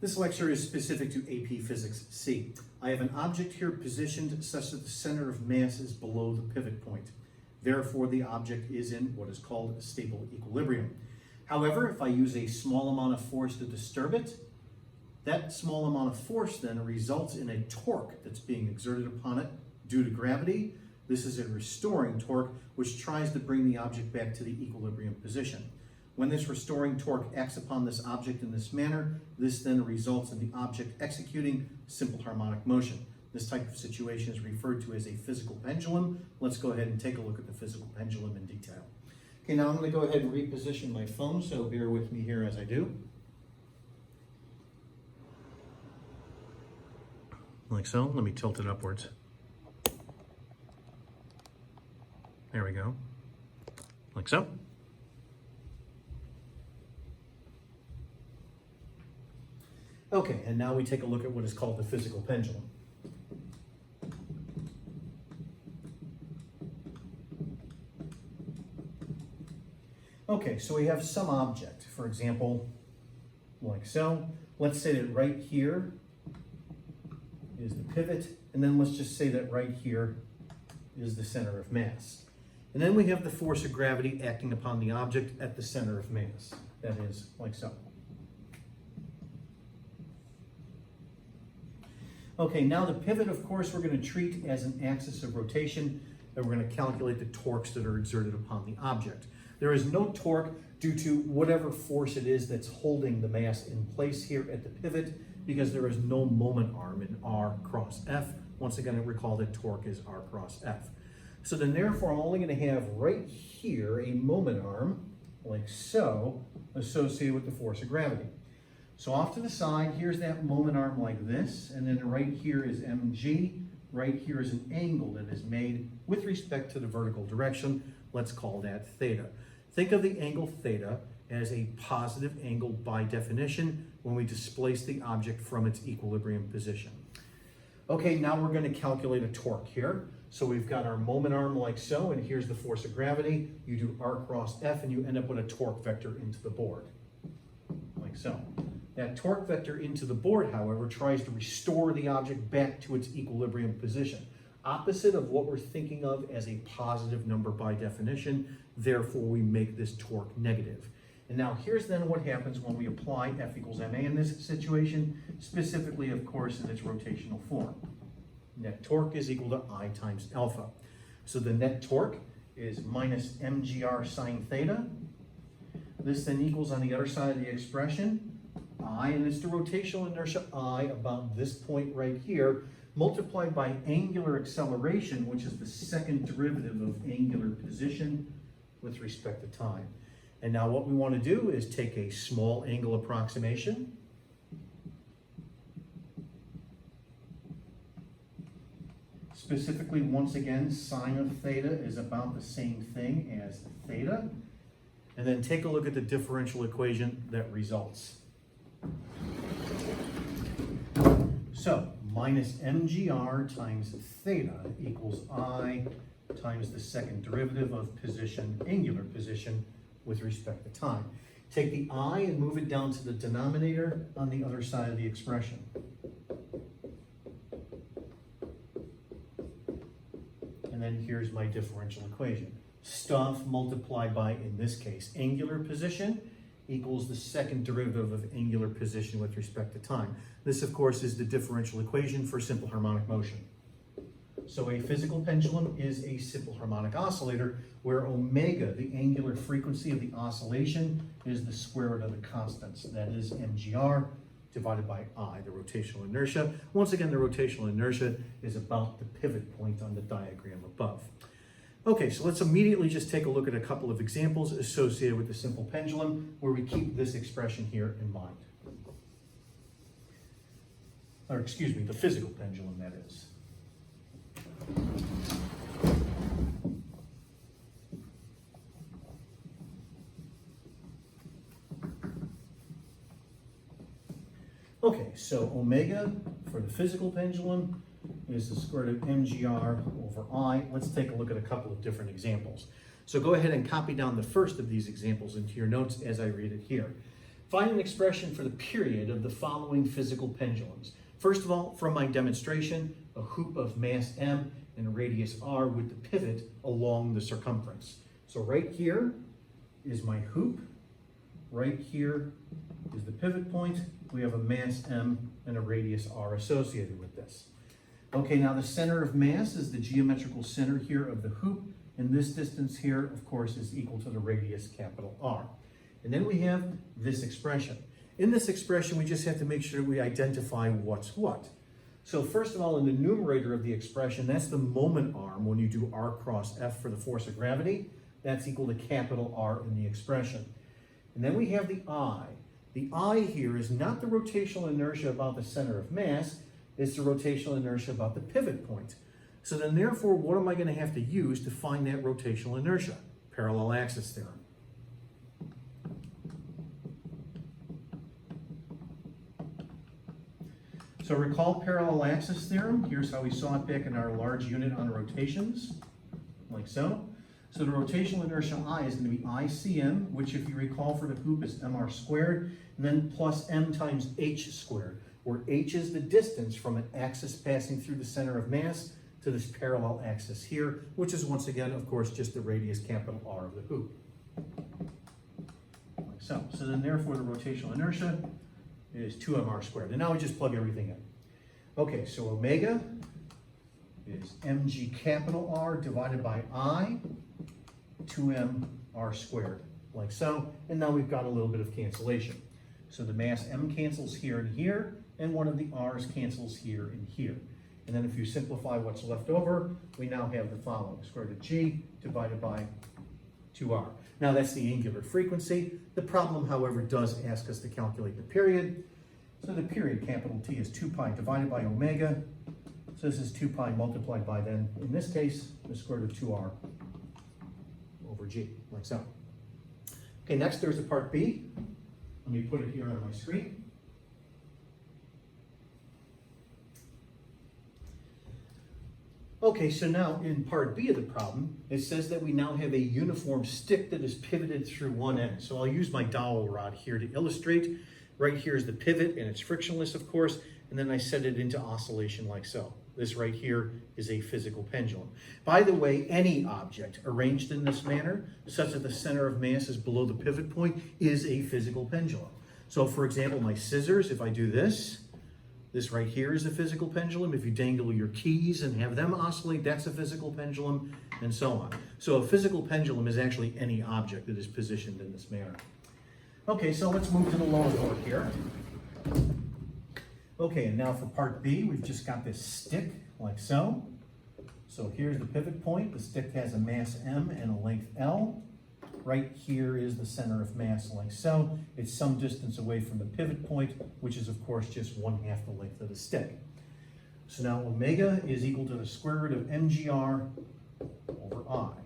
This lecture is specific to AP Physics C. I have an object here positioned such that the center of mass is below the pivot point. Therefore, the object is in what is called a stable equilibrium. However, if I use a small amount of force to disturb it, that small amount of force then results in a torque that's being exerted upon it due to gravity. This is a restoring torque which tries to bring the object back to the equilibrium position. When this restoring torque acts upon this object in this manner, this then results in the object executing simple harmonic motion. This type of situation is referred to as a physical pendulum. Let's go ahead and take a look at the physical pendulum in detail. Okay, now I'm going to go ahead and reposition my phone, so bear with me here as I do. Like so. Let me tilt it upwards. There we go. Like so. Okay, and now we take a look at what is called the physical pendulum. Okay, so we have some object, for example, like so. Let's say that right here is the pivot, and then let's just say that right here is the center of mass. And then we have the force of gravity acting upon the object at the center of mass. That is like so. Okay, now the pivot, of course, we're going to treat as an axis of rotation, and we're going to calculate the torques that are exerted upon the object. There is no torque due to whatever force it is that's holding the mass in place here at the pivot, because there is no moment arm in R cross F. Once again, recall that torque is R cross F. So then therefore, I'm only going to have right here a moment arm, like so, associated with the force of gravity. So off to the side, here's that moment arm like this, and then right here is mg. Right here is an angle that is made with respect to the vertical direction. Let's call that theta. Think of the angle theta as a positive angle by definition when we displace the object from its equilibrium position. Okay, now we're going to calculate a torque here. So we've got our moment arm like so, and here's the force of gravity. You do R cross F, and you end up with a torque vector into the board, like so. That torque vector into the board, however, tries to restore the object back to its equilibrium position. Opposite of what we're thinking of as a positive number by definition, therefore we make this torque negative. And now here's then what happens when we apply F equals ma in this situation, specifically, of course, in its rotational form. Net torque is equal to I times alpha. So the net torque is minus mgr sine theta. This then equals, on the other side of the expression, I, and it's the rotational inertia I about this point right here, multiplied by angular acceleration, which is the second derivative of angular position with respect to time. And now what we want to do is take a small angle approximation. Specifically, once again, sine of theta is about the same thing as theta. And then take a look at the differential equation that results. So, minus mgr times theta equals I times the second derivative of position, angular position, with respect to time. Take the I and move it down to the denominator on the other side of the expression. And then here's my differential equation. Stuff multiplied by, in this case, angular position equals the second derivative of angular position with respect to time. This, of course, is the differential equation for simple harmonic motion. So a physical pendulum is a simple harmonic oscillator where omega, the angular frequency of the oscillation, is the square root of the constants. That is mgr divided by I, the rotational inertia. Once again, the rotational inertia is about the pivot point on the diagram above. Okay, so let's immediately just take a look at a couple of examples associated with the simple pendulum where we keep this expression here in mind. Or excuse me, the physical pendulum, that is. Okay, so omega for the physical pendulum is the square root of mgr over I. Let's take a look at a couple of different examples. So go ahead and copy down the first of these examples into your notes as I read it here. Find an expression for the period of the following physical pendulums. First of all, from my demonstration, a hoop of mass m and a radius r with the pivot along the circumference. So right here is my hoop. Right here is the pivot point. We have a mass m and a radius r associated with this. Okay, now the center of mass is the geometrical center here of the hoop, and this distance here, of course, is equal to the radius capital R. And then we have this expression. In this expression, we just have to make sure we identify what's what. So first of all, in the numerator of the expression, that's the moment arm when you do R cross F for the force of gravity. That's equal to capital R in the expression. And then we have the I. The I here is not the rotational inertia about the center of mass, it's the rotational inertia about the pivot point. So then therefore, what am I going to have to use to find that rotational inertia? Parallel axis theorem. So recall parallel axis theorem. Here's how we saw it back in our large unit on rotations, like so. So the rotational inertia I is going to be ICM, which if you recall for the hoop is mr squared, and then plus m times h squared, where h is the distance from an axis passing through the center of mass to this parallel axis here, which is once again, of course, just the radius capital R of the hoop. Like so. So then therefore the rotational inertia is 2mr squared. And now we just plug everything in. Okay, so omega is mg capital R divided by I, 2mr squared, like so. And now we've got a little bit of cancellation. So the mass m cancels here and here, and one of the r's cancels here and here. And then if you simplify what's left over, we now have the following: square root of g divided by 2r. Now that's the angular frequency. The problem, however, does ask us to calculate the period. So the period, capital T, is 2 pi divided by omega. So this is 2 pi multiplied by, then, in this case, the square root of 2r over g, like so. Okay, next there's the part B. Let me put it here on my screen. Okay, so now in part B of the problem, it says that we now have a uniform stick that is pivoted through one end. So I'll use my dowel rod here to illustrate. Right here is the pivot, and it's frictionless, of course, and then I set it into oscillation like so. This right here is a physical pendulum. By the way, any object arranged in this manner, such that the center of mass is below the pivot point, is a physical pendulum. So for example, my scissors, if I do this right here is a physical pendulum. If you dangle your keys and have them oscillate, that's a physical pendulum, and so on. So a physical pendulum is actually any object that is positioned in this manner. Okay, so let's move to the lower part here. Okay, and now for part B, we've just got this stick, like so. So here's the pivot point. The stick has a mass m and a length L. Right here is the center of mass, like so. It's some distance away from the pivot point, which is, of course, just 1/2 the length of the stick. So now omega is equal to the square root of mgr over I.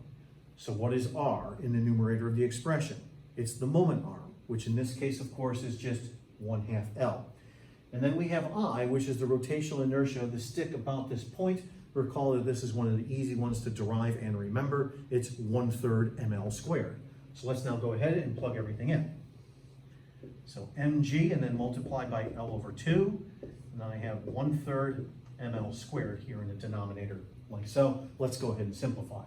So what is r in the numerator of the expression? It's the moment arm, which in this case, of course, is just 1/2 L. And then we have I, which is the rotational inertia of the stick about this point. Recall that this is one of the easy ones to derive and remember. It's 1/3 ml squared. So let's now go ahead and plug everything in. So mg and then multiplied by L over 2. And then I have 1/3 ml squared here in the denominator, like so. Let's go ahead and simplify.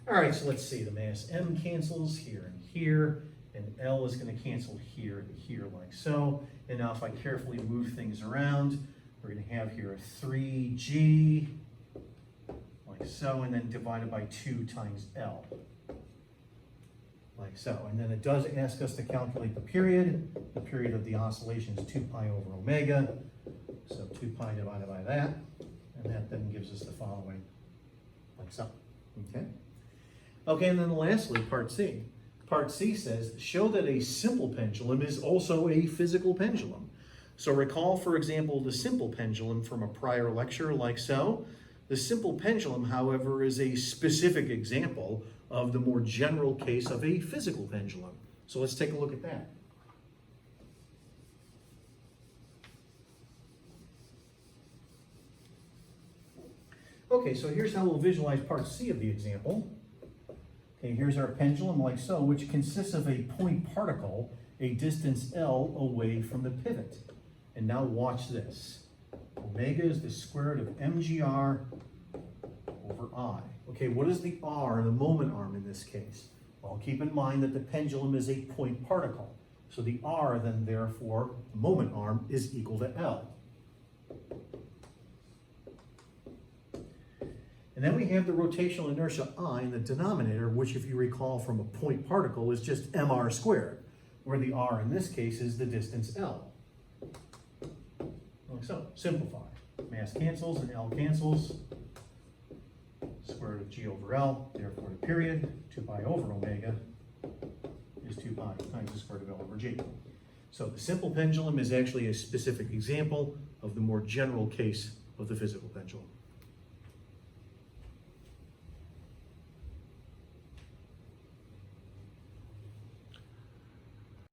All right, so let's see. The mass m cancels here and here, and L is going to cancel here and here, like so. And now if I carefully move things around, we're going to have here a 3g, like so, and then divided by 2 times L, like so. And then it does ask us to calculate the period. The period of the oscillation is 2 pi over omega, so 2 pi divided by that, and that then gives us the following, like so, okay? Okay, and then lastly, part C. Part C says, show that a simple pendulum is also a physical pendulum. So recall, for example, the simple pendulum from a prior lecture, like so. The simple pendulum, however, is a specific example of the more general case of a physical pendulum. So let's take a look at that. Okay, so here's how we'll visualize part C of the example. Okay, here's our pendulum, like so, which consists of a point particle a distance L away from the pivot. And now watch this. Omega is the square root of mgr over I. Okay, what is the r, the moment arm in this case? Well, keep in mind that the pendulum is a point particle. So the r then therefore, the moment arm, is equal to L. And then we have the rotational inertia I in the denominator, which if you recall from a point particle is just mr squared, where the r in this case is the distance L. Like so, simplify. Mass cancels and L cancels. Square root of g over L, therefore the period, 2 pi over omega, is 2 pi times the square root of L over g. So the simple pendulum is actually a specific example of the more general case of the physical pendulum.